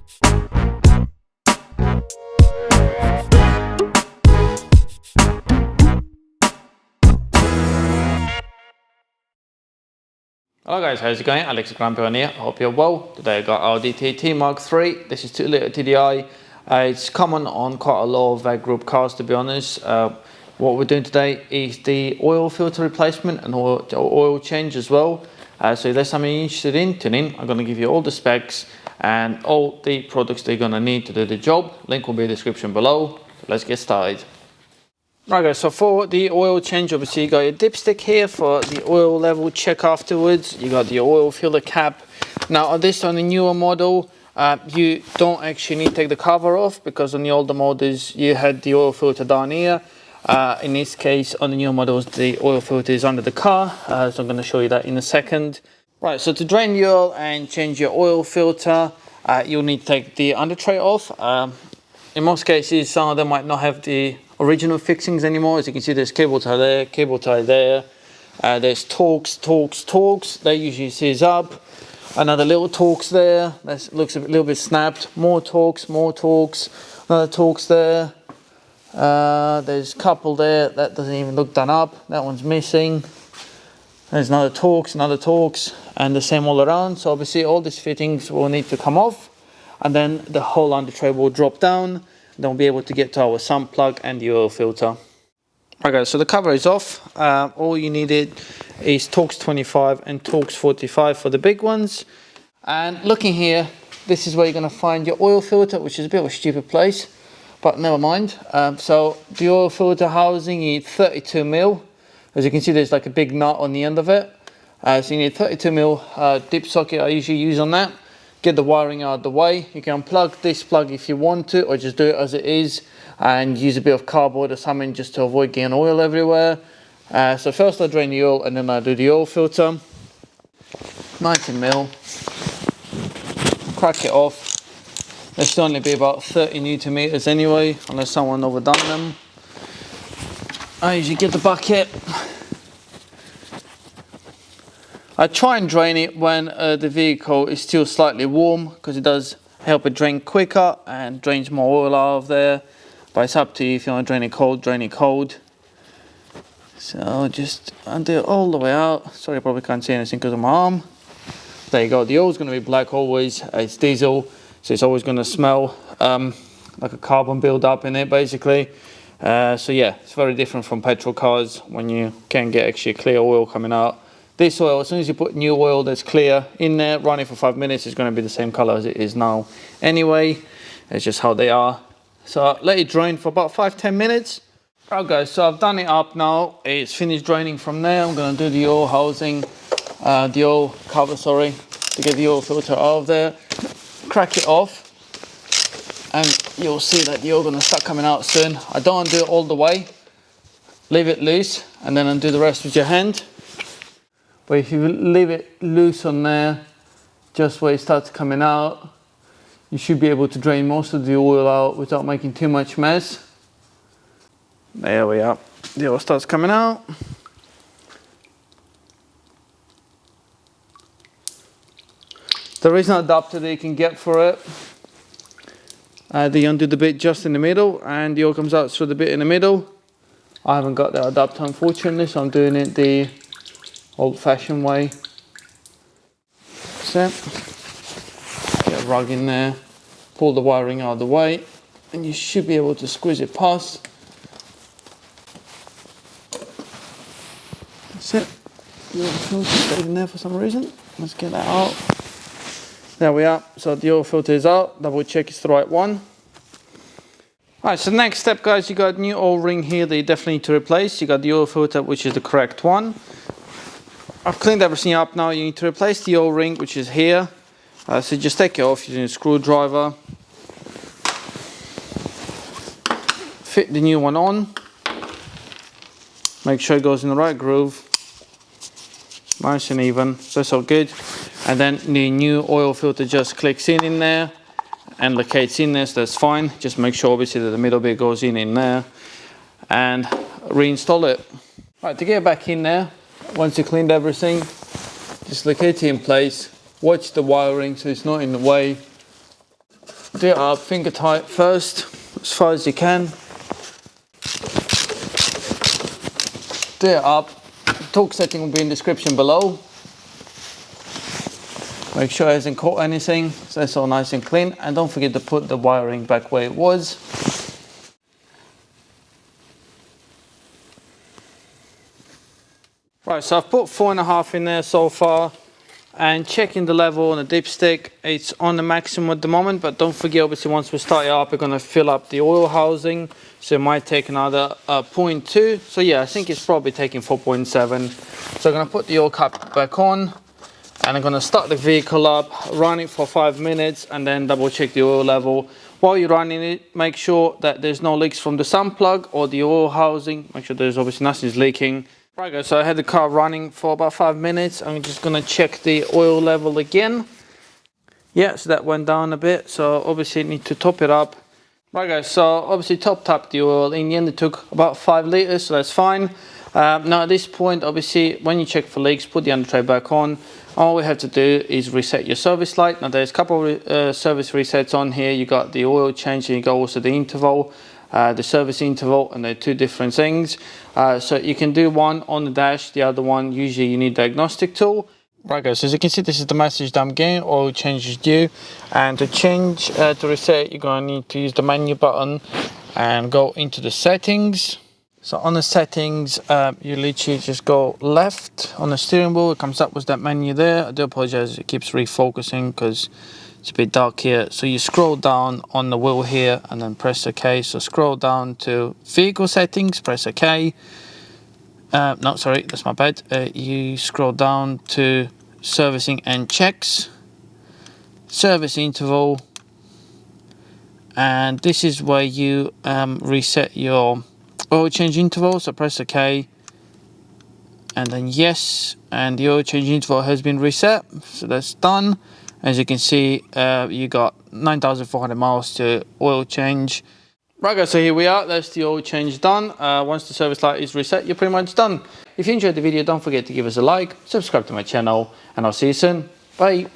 Hello guys, how's it going? Alex Grampion here. I hope you're well. Today I got Audi TT Mark 3. This is 2 litre TDI. It's common on quite a lot of group cars, to be honest. What we're doing today is the oil filter replacement and oil change as well. So if there's something you're interested in, tune in. I'm going to give you all the specs and all the products they're going to need to do the job. Link will be in the description below. So let's get started. Right guys, so for the oil change, obviously you got your dipstick here for the oil level check afterwards. You got the oil filler cap. Now on this, on the newer model, you don't actually need to take the cover off, because on the older models you had the oil filter down here. In this case, on the newer models, the oil filter is under the car. So I'm going to show you that in a second. Right, so to drain the oil and change your oil filter, you'll need to take the under tray off. In most cases, some of them might not have the original fixings anymore. As you can see, there's cable tie there, cable tie there. There's Torx. They usually seize up. Another little Torx there. That looks a little bit snapped. More Torx. Another Torx there. There's a couple there that doesn't even look done up. That one's missing. There's another Torx, and the same all around. So obviously all these fittings will need to come off, and then the whole under tray will drop down. Then we'll be able to get to our sump plug and the oil filter. Okay, so the cover is off. All you needed is Torx 25 and Torx 45 for the big ones. And looking here, this is where you're going to find your oil filter, which is a bit of a stupid place, but never mind. So the oil filter housing, you need 32 mil. As you can see, there's like a big nut on the end of it. So you need 32 mil dip socket I usually use on that. Get the wiring out of the way. You can unplug this plug if you want to, or just do it as it is and use a bit of cardboard or something just to avoid getting oil everywhere. So first I drain the oil and then I do the oil filter. 90 mil. Crack it off. There should only be about 30 Newton meters anyway, unless someone overdone them. I usually get the bucket. I try and drain it when the vehicle is still slightly warm, because it does help it drain quicker and drains more oil out of there. But it's up to you. If you want to drain it cold, drain it cold. So just undo it all the way out. Sorry, I probably can't see anything because of my arm. There you go. The oil's going to be black always. It's diesel, so it's always going to smell like a carbon build-up in it, basically. So yeah, it's very different from petrol cars when you can get actually clear oil coming out. This oil, as soon as you put new oil that's clear in there, run it for 5 minutes, it's going to be the same color as it is now anyway. It's just how they are. So let it drain for about 5-10 minutes. Right guys, so I've done it up now. It's finished draining from there. I'm going to do the oil housing, the oil cover, sorry, to get the oil filter out of there. Crack it off, and you'll see that the oil going to start coming out soon. I don't undo it all the way. Leave it loose and then undo the rest with your hand. But if you leave it loose on there, just where it starts coming out, you should be able to drain most of the oil out without making too much mess. There we are. The oil starts coming out. There is an adapter that you can get for it. You undo the bit just in the middle and the oil comes out through the bit in the middle. I haven't got that adapter, unfortunately, so I'm doing it the old-fashioned way. So, get a rug in there, pull the wiring out of the way, and you should be able to squeeze it past. That's it. The oil filter stayed in there for some reason. Let's get that out. There we are. So the oil filter is out. Double check it's the right one. Alright, so next step, guys, you got a new oil ring here that you definitely need to replace. You got the oil filter, which is the correct one. I've cleaned everything up now. You need to replace the oil ring, which is here. So just take it off using a screwdriver. Fit the new one on. Make sure it goes in the right groove. Nice and even. So it's all good. And then the new oil filter just clicks in there and locates in there, so that's fine. Just make sure obviously that the middle bit goes in there and reinstall it. Right, to get back in there, once you cleaned everything, just locate it in place, watch the wiring so it's not in the way. do it up finger tight first, as far as you can. Do it up. The torque setting will be in the description below. Make sure it hasn't caught anything, so it's all nice and clean. And don't forget to put the wiring back where it was. Right, so I've put 4.5 in there so far, and checking the level on the dipstick, it's on the maximum at the moment, but don't forget, obviously once we start it up, we're going to fill up the oil housing, so it might take another 0.2. So yeah, I think it's probably taking 4.7. So I'm going to put the oil cap back on, and I'm going to start the vehicle up, run it for 5 minutes, and then double check the oil level. While you're running it, make sure that there's no leaks from the sun plug or the oil housing. Make sure there's obviously nothing's leaking. Right guys, so I had the car running for about 5 minutes. I'm just going to check the oil level again. Yeah, so that went down a bit, so obviously need to top it up. Right guys, so obviously topped up the oil. In the end it took about 5 litres, so that's fine. Now at this point, obviously when you check for leaks, put the under tray back on. All we have to do is reset your service light. Now there's a couple of service resets on here. You got the oil change and you got also the interval. The service interval, and they're two different things. So you can do one on the dash, the other one usually you need diagnostic tool. Right guys, so as you can see, this is the message that I'm getting, oil change is due. And to change, to reset, you're going to need to use the menu button and go into the settings. So on the settings, you literally just go left on the steering wheel. It comes up with that menu there. I do apologize, it keeps refocusing because it's a bit dark here. So you scroll down on the wheel here and then press OK. So scroll down to vehicle settings, press OK. No, sorry, that's my bad. You scroll down to servicing and checks, service interval, and this is where you reset your oil change interval. So press OK and then yes, and the oil change interval has been reset, so that's done. As you can see, you got 9,400 miles to oil change. Right guys, so here we are, that's the oil change done. Once the service light is reset, you're pretty much done. If you enjoyed the video, don't forget to give us a like, subscribe to my channel, and I'll see you soon. Bye.